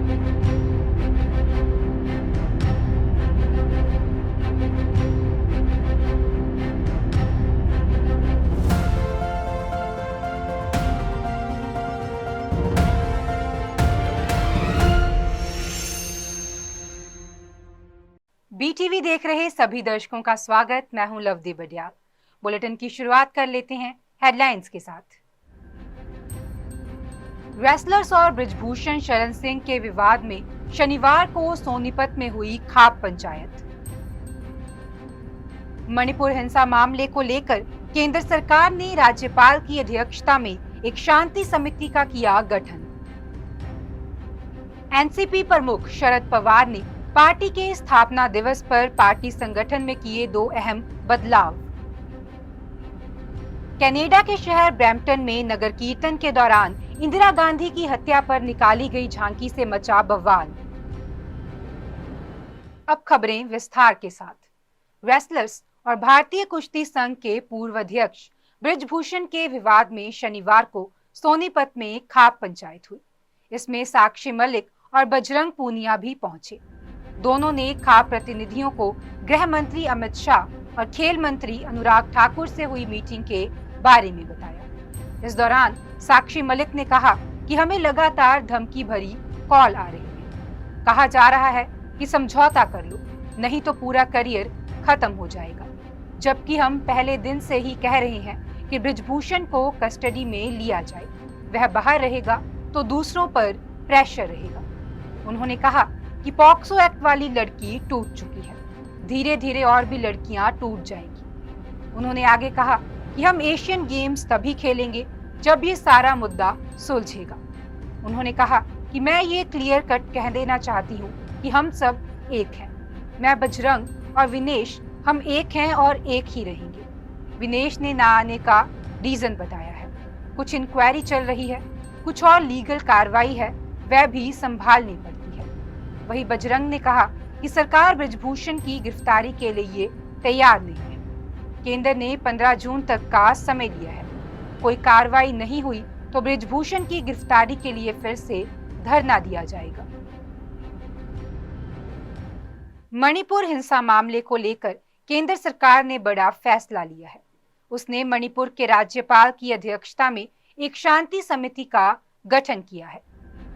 BTV देख रहे सभी दर्शकों का स्वागत। मैं हूं लवदी बडियाल। बुलेटिन की शुरुआत कर लेते हैं हेडलाइंस के साथ। रेसलर्स और बृजभूषण शरण सिंह के विवाद में शनिवार को सोनीपत में हुई खाप पंचायत। मणिपुर हिंसा मामले को लेकर केंद्र सरकार ने राज्यपाल की अध्यक्षता में एक शांति समिति का किया गठन। एनसीपी प्रमुख शरद पवार ने पार्टी के स्थापना दिवस पर पार्टी संगठन में किए 2 अहम बदलाव। कनाडा के शहर ब्रैम्पटन में नगर कीर्तन के दौरान इंदिरा गांधी की हत्या पर निकाली गई झांकी से मचा बवाल। अब खबरें विस्तार के साथ। रेसलर्स और भारतीय कुश्ती संघ के पूर्व अध्यक्ष बृजभूषण के विवाद में शनिवार को सोनीपत में खाप पंचायत हुई। इसमें साक्षी मलिक और बजरंग पूनिया भी पहुंचे। दोनों ने खाप प्रतिनिधियों को गृह मंत्री अमित शाह और खेल मंत्री अनुराग ठाकुर से हुई मीटिंग के बारे में बताया। इस दौरान साक्षी मलिक ने कहा कि हमें लगातार धमकी भरी कॉल आ रही है। कहा जा रहा है कि समझौता कर लो, नहीं तो पूरा करियर खत्म हो जाएगा। जबकि हम पहले दिन से ही कह रहे हैं कि बृजभूषण को कस्टडी में लिया जाए। वह बाहर रहेगा तो दूसरों पर प्रेशर रहेगा। उन्होंने कहा कि पॉक्सो एक्ट वाली लड़की टूट चुकी है, धीरे धीरे और भी लड़कियां टूट जाएंगी। उन्होंने आगे कहा कि हम एशियन गेम्स तभी खेलेंगे जब ये सारा मुद्दा सुलझेगा। उन्होंने कहा कि मैं ये क्लियर कट कह देना चाहती हूँ कि हम सब एक हैं। मैं बजरंग और विनेश हम एक हैं और एक ही रहेंगे। विनेश ने ना आने का रीजन बताया है। कुछ इंक्वायरी चल रही है, कुछ और लीगल कार्रवाई है, वह भी संभालनी पड़ती है। वहीं बजरंग ने कहा कि सरकार बृजभूषण की गिरफ्तारी के लिए तैयार नहीं है। केंद्र ने 15 जून तक का समय लिया है। कोई कार्रवाई नहीं हुई तो बृजभूषण की गिरफ्तारी के लिए फिर से धरना दिया जाएगा। मणिपुर हिंसा मामले को लेकर केंद्र सरकार ने बड़ा फैसला लिया है। उसने मणिपुर के राज्यपाल की अध्यक्षता में एक शांति समिति का गठन किया है।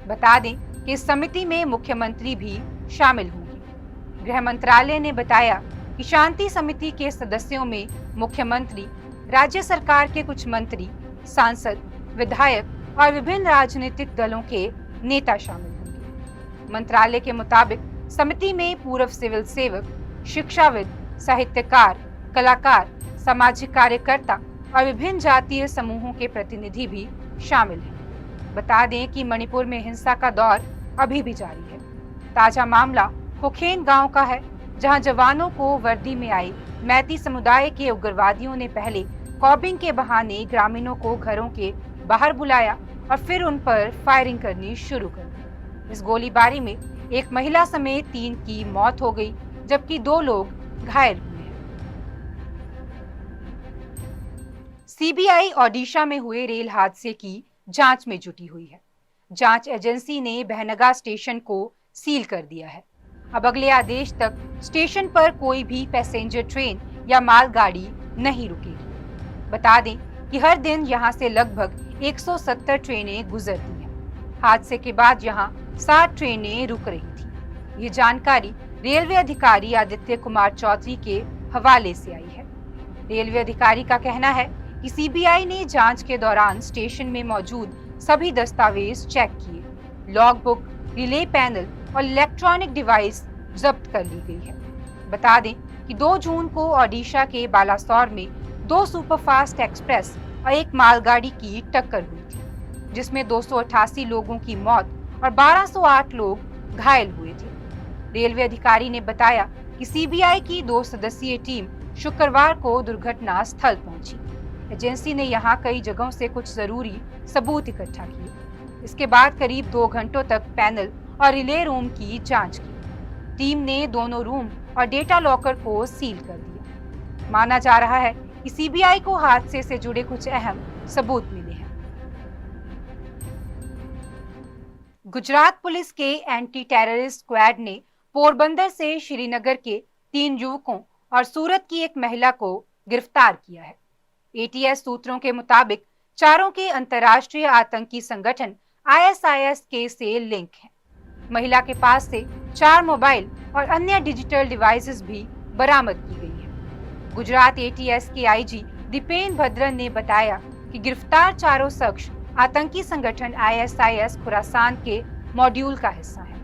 बता दें कि इस समिति में मुख्यमंत्री भी शामिल होंगे। गृह मंत्रालय ने बताया कि शांति समिति के सदस्यों में मुख्यमंत्री, राज्य सरकार के कुछ मंत्री, सांसद, विधायक और विभिन्न राजनीतिक दलों के नेता शामिल होंगे। मंत्रालय के मुताबिक समिति में पूर्व सिविल सेवक, शिक्षाविद, साहित्यकार, कलाकार, सामाजिक कार्यकर्ता और विभिन्न जातीय समूहों के प्रतिनिधि भी शामिल हैं। बता दें कि मणिपुर में हिंसा का दौर अभी भी जारी है। ताजा मामला कोखेन गांव का है, जहां जवानों को वर्दी में आई मैती समुदाय के उग्रवादियों ने पहले कॉबिंग के बहाने ग्रामीणों को घरों के बाहर बुलाया और फिर उन पर फायरिंग करनी शुरू कर दी। इस गोलीबारी में एक महिला समेत 3 की मौत हो गई, जबकि 2 लोग घायल हुए हैं। सीबीआई ओडिशा में हुए रेल हादसे की जांच में जुटी हुई है। जांच एजेंसी ने बहनगा स्टेशन को सील कर दिया है। अब अगले आदेश तक स्टेशन पर कोई भी पैसेंजर ट्रेन या मालगाड़ी नहीं रुकेगी। बता दें कि हर दिन यहां से लगभग 170 ट्रेनें गुजरती हैं। हादसे के बाद यहां 60 ट्रेनें रुक रही थी। ये जानकारी रेलवे अधिकारी आदित्य कुमार चौधरी के हवाले से आई है। रेलवे अधिकारी का कहना है कि सीबीआई ने जांच के दौरान स्टेशन में मौजूद सभी दस्तावेज चेक किए। लॉग बुक, रिले पैनल और इलेक्ट्रॉनिक डिवाइस जब्त कर ली गई है। बता दें कि 2 जून को ओडिशा के बालासोर में 2 सुपरफास्ट एक्सप्रेस और एक मालगाड़ी की टक्कर हुई थी, जिसमें 288 लोगों की मौत और 1208 लोग घायल हुए थे। रेलवे अधिकारी ने बताया कि सीबीआई की 2 सदस्यीय टीम शुक्रवार को दुर्घटना स्थल पहुंची। एजेंसी ने यहां कई जगहों से कुछ जरूरी सबूत इकट्ठा किए। इसके बाद करीब 2 घंटों तक पैनल और रिले रूम की जांच की। टीम ने दोनों रूम और डेटा लॉकर को सील कर दिया। माना जा रहा है कि सीबीआई को हादसे से जुड़े कुछ अहम सबूत मिले हैं। गुजरात पुलिस के एंटी टेररिस्ट स्क्वाड ने पोरबंदर से श्रीनगर के 3 युवकों और सूरत की एक महिला को गिरफ्तार किया है। एटीएस सूत्रों के मुताबिक चारों के अंतर्राष्ट्रीय आतंकी संगठन आईएसआईएस के से लिंक हैं। महिला के पास से 4 मोबाइल और अन्य डिजिटल डिवाइसेस भी बरामद की गई है। गुजरात एटीएस के आईजी दीपेन भद्रन ने बताया कि गिरफ्तार चारों शख्स आतंकी संगठन आईएसआईएस खुरासान के मॉड्यूल का हिस्सा है।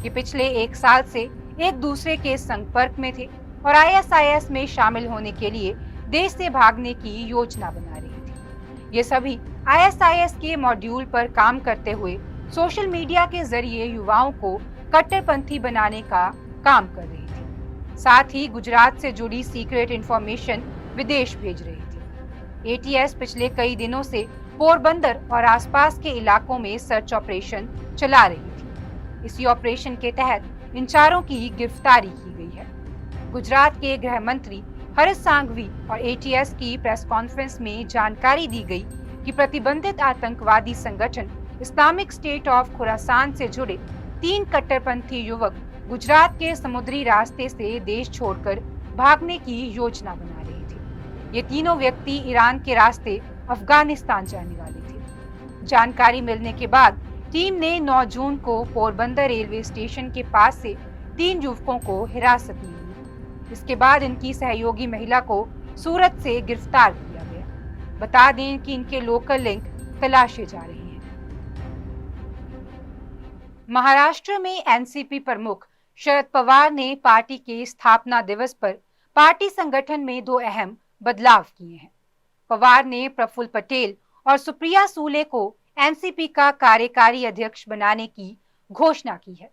ये पिछले 1 साल से एक दूसरे के संपर्क में थे और आईएसआईएस में शामिल होने के लिए देश से भागने की योजना बना रही थी। ये सभी आईएसआईएस के मॉड्यूल पर काम करते हुए सोशल मीडिया के जरिए युवाओं को कट्टरपंथी बनाने का काम कर रही थी। साथ ही गुजरात से जुड़ी सीक्रेट इंफॉर्मेशन विदेश भेज रही थी। एटीएस पिछले कई दिनों से पोरबंदर और आसपास के इलाकों में सर्च ऑपरेशन चला रही थी। इसी ऑपरेशन के तहत इन चारों की गिरफ्तारी की गई है। गुजरात के गृह मंत्री हर्ष सांघवी और एटीएस की प्रेस कॉन्फ्रेंस में जानकारी दी गई कि प्रतिबंधित आतंकवादी संगठन इस्लामिक स्टेट ऑफ खुरासान से जुड़े 3 कट्टरपंथी युवक गुजरात के समुद्री रास्ते से देश छोड़कर भागने की योजना बना रहे थे। ये तीनों व्यक्ति ईरान के रास्ते अफगानिस्तान जाने वाले थे। जानकारी मिलने के बाद टीम ने 9 जून को पोरबंदर रेलवे स्टेशन के पास से 3 युवकों को हिरासत में लिया। इसके बाद इनकी सहयोगी महिला को सूरत से गिरफ्तार किया गया। बता दें कि इनके लोकल लिंक तलाशे जा रहे हैं। महाराष्ट्र में एनसीपी प्रमुख शरद पवार ने पार्टी के स्थापना दिवस पर पार्टी संगठन में 2 अहम बदलाव किए हैं। पवार ने प्रफुल्ल पटेल और सुप्रिया सूले को एनसीपी का कार्यकारी अध्यक्ष बनाने की घोषणा की है।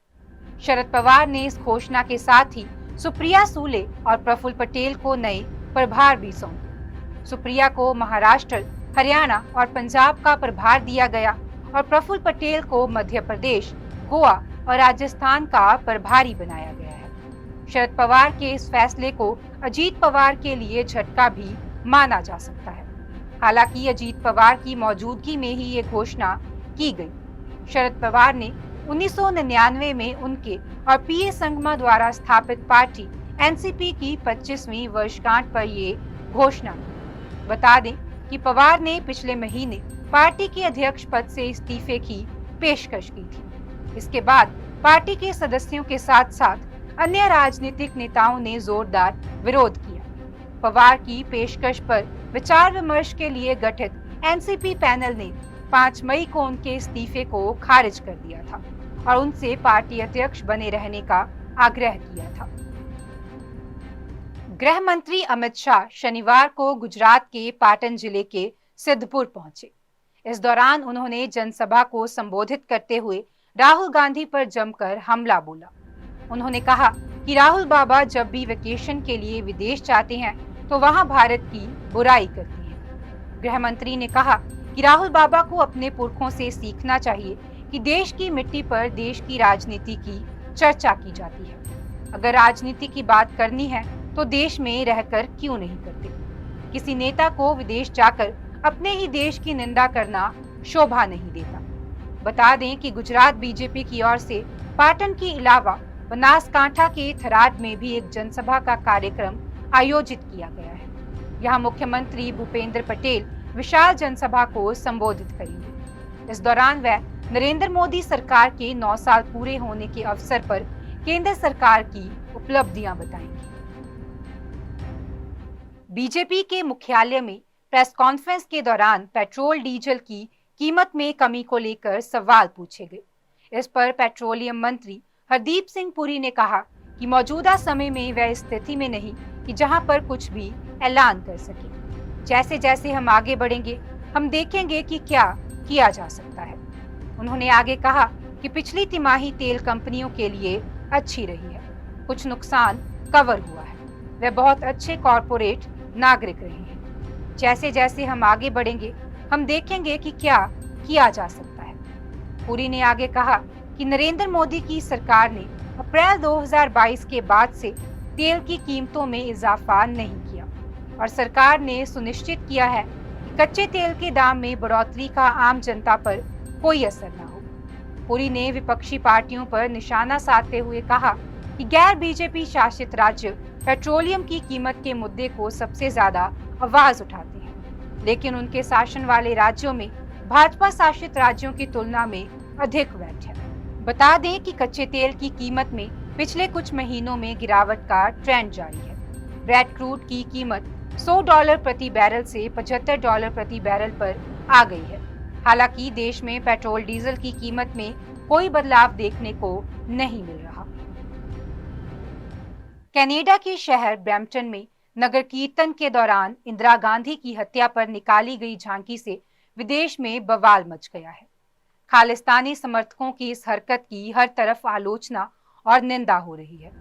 शरद पवार ने इस घोषणा के साथ ही सुप्रिया सूले और प्रफुल्ल पटेल को नए प्रभार भी सौंपे। सुप्रिया को महाराष्ट्र, हरियाणा और पंजाब का प्रभार दिया गया और प्रफुल्ल पटेल को मध्य प्रदेश, गोवा और राजस्थान का प्रभारी बनाया गया है। शरद पवार के इस फैसले को अजीत पवार के लिए झटका भी माना जा सकता है। हालांकि अजीत पवार की मौजूदगी में ही ये घोषणा की गई। शरद पवार ने 1999 में उनके और पीए संगमा द्वारा स्थापित पार्टी एनसीपी की 25वीं वर्षगांठ पर ये घोषणा की। बता दें कि पवार ने पिछले महीने पार्टी के अध्यक्ष पद से इस्तीफे की पेशकश की थी। इसके बाद पार्टी के सदस्यों के साथ साथ अन्य राजनीतिक नेताओं ने जोरदार विरोध किया। पवार की पेशकश पर विचार विमर्श के लिए गठित एनसीपी पैनल ने 5 मई को उनके इस्तीफे को खारिज कर दिया था और उनसे पार्टी अध्यक्ष बने रहने का आग्रह किया था। गृह मंत्री अमित शाह शनिवार को गुजरात के पाटन जिले के सिद्धपुर पहुंचे। इस दौरान उन्होंने जनसभा को संबोधित करते हुए राहुल गांधी पर जमकर हमला बोला। उन्होंने कहा कि राहुल बाबा जब भी वेकेशन के लिए विदेश जाते हैं तो वहां भारत की बुराई करती है। गृह मंत्री ने कहा कि राहुल बाबा को अपने पुरखों से सीखना चाहिए कि देश की मिट्टी पर देश की राजनीति की चर्चा की जाती है। अगर राजनीति की बात करनी है तो देश में रहकर क्यों नहीं करते। किसी नेता को विदेश जाकर अपने ही देश की निंदा करना शोभा नहीं देता। बता दें कि गुजरात बीजेपी की ओर से पाटन के अलावा बनासकांठा के थराद में भी एक जनसभा का कार्यक्रम आयोजित किया गया है। यहाँ मुख्यमंत्री भूपेंद्र पटेल विशाल जनसभा को संबोधित करेंगे। इस दौरान वह नरेंद्र मोदी सरकार के 9 साल पूरे होने के अवसर पर केंद्र सरकार की उपलब्धियां बताएंगे। बीजेपी के मुख्यालय में प्रेस कॉन्फ्रेंस के दौरान पेट्रोल डीजल की कीमत में कमी को लेकर सवाल पूछे गए। इस पर पेट्रोलियम मंत्री हरदीप सिंह पुरी ने कहा कि मौजूदा समय में वह स्थिति में नहीं कि जहां पर कुछ भी ऐलान कर सके। जैसे जैसे हम आगे बढ़ेंगे हम देखेंगे कि क्या किया जा सकता है। उन्होंने आगे कहा कि पिछली तिमाही तेल कंपनियों के लिए अच्छी रही है, कुछ नुकसान कवर हुआ है, वे बहुत अच्छे कॉरपोरेट नागरिक रहे हैं। जैसे जैसे हम आगे बढ़ेंगे हम देखेंगे कि क्या किया जा सकता है। पुरी ने आगे कहा कि नरेंद्र मोदी की सरकार ने अप्रैल 2022 के बाद से तेल की कीमतों में इजाफा नहीं किया और सरकार ने सुनिश्चित किया है कि कच्चे तेल के दाम में बढ़ोतरी का आम जनता पर कोई असर न हो। पुरी ने विपक्षी पार्टियों पर निशाना साधते हुए कहा कि गैर बीजेपी शासित राज्य पेट्रोलियम की कीमत के मुद्दे को सबसे ज्यादा आवाज उठाते हैं, लेकिन उनके शासन वाले राज्यों में भाजपा शासित राज्यों की तुलना में अधिक वैट है। बता दें कि कच्चे तेल की कीमत में पिछले कुछ महीनों में गिरावट का ट्रेंड जारी है। ब्रेड क्रूड की कीमत $100 प्रति बैरल से $75 प्रति बैरल पर आ गई है। हालांकि देश में पेट्रोल डीजल की कीमत में कोई बदलाव देखने को नहीं मिल रहा। कनाडा के शहर ब्रैम्पटन में नगर कीर्तन के दौरान इंदिरा गांधी की हत्या पर निकाली गई झांकी से विदेश में बवाल मच गया है। खालिस्तानी समर्थकों की इस हरकत की हर तरफ आलोचना और निंदा हो रही है।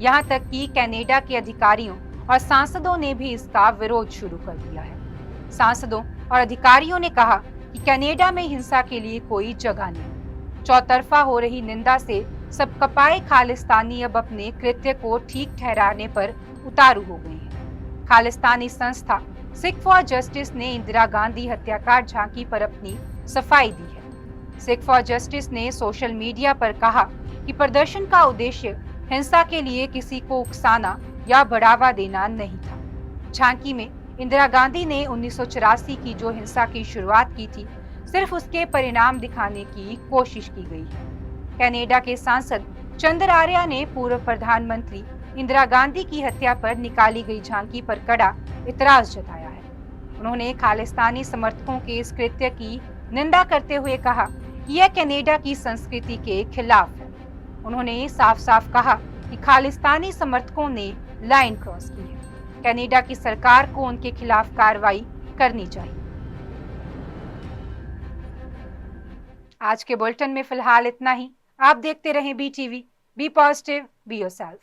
यहाँ तक कि कनाडा के अधिकारियों और सांसदों ने भी इसका विरोध शुरू कर दिया है। सांसदों और अधिकारियों ने कहा कि कनाडा में हिंसा के लिए कोई जगह नहीं। चौतरफा हो रही निंदा से सब कपाए खालिस्तानी अब अपने कृत्य को ठीक ठहराने पर उतारू हो गए हैं। खालिस्तानी संस्था सिख फॉर जस्टिस ने इंदिरा गांधी हत्याकांड झांकी पर अपनी सफाई दी है। सिख फॉर जस्टिस ने सोशल मीडिया पर कहा कि प्रदर्शन का उद्देश्य हिंसा के लिए किसी को उकसाना या बढ़ावा देना नहीं था। झांकी में इंदिरा गांधी ने 1984 की जो हिंसा की शुरुआत की थी, सिर्फ उसके परिणाम दिखाने की कोशिश की गई है। कनाडा के सांसद चंद्र आर्या ने पूर्व प्रधानमंत्री इंदिरा गांधी की हत्या पर निकाली गई झांकी पर कड़ा इतराज जताया है। उन्होंने खालिस्तानी समर्थकों के इस कृत्य की निंदा करते हुए कहा कि यह कनाडा की संस्कृति के खिलाफ है। उन्होंने साफ साफ कहा कि खालिस्तानी समर्थकों ने लाइन क्रॉस की है। कनाडा की सरकार को उनके खिलाफ कार्रवाई करनी चाहिए। आज के बुलेटिन में फिलहाल इतना ही। आप देखते रहें BTV। Be positive, be yourself.